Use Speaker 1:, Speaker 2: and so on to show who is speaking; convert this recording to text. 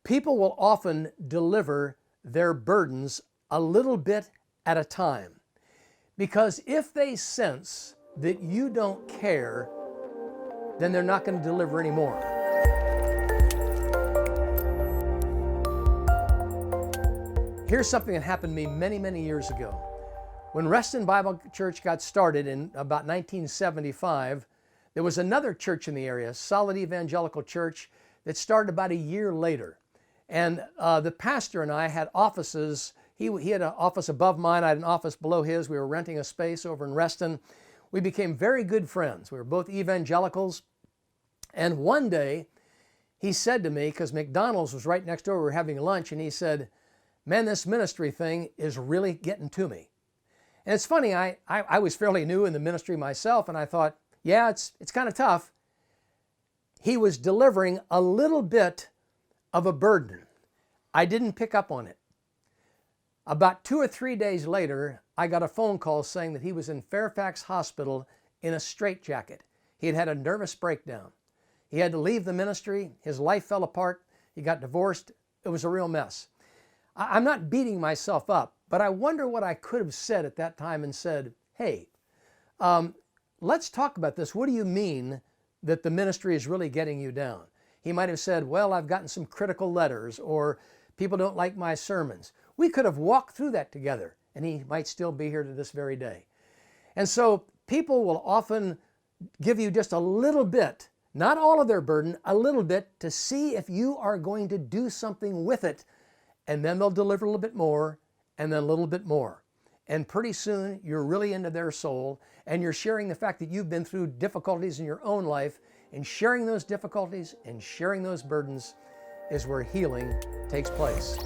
Speaker 1: People will often deliver their burdens a little bit at a time, because if they sense that you don't care, then they're not going to deliver anymore. Here's something that happened to me many, many years ago. When Reston Bible Church got started in about 1975, there was another church in the area, Solid Evangelical Church, that started about a year later. And the pastor and I had offices. He had an office above mine. I had an office below his. We were renting a space over in Reston. We became very good friends. We were both evangelicals. And one day, he said to me, because McDonald's was right next door, we were having lunch, and he said, "Man, this ministry thing is really getting to me." And it's funny, I was fairly new in the ministry myself, and I thought, yeah, it's kind of tough. He was delivering a little bit of a burden. I didn't pick up on it. About 2 or 3 days later, I got a phone call saying that he was in Fairfax Hospital in a straitjacket. He had had a nervous breakdown. He had to leave the ministry. His life fell apart. He got divorced. It was a real mess. I'm not beating myself up, but I wonder what I could have said at that time and said, "Hey, let's talk about this. What do you mean that the ministry is really getting you down?" He might have said, "Well, I've gotten some critical letters," or "People don't like my sermons." We could have walked through that together, and he might still be here to this very day. And so people will often give you just a little bit, not all of their burden, a little bit, to see if you are going to do something with it. And then they'll deliver a little bit more, and then a little bit more. And pretty soon you're really into their soul, and you're sharing the fact that you've been through difficulties in your own life, and sharing those difficulties and sharing those burdens is where healing takes place.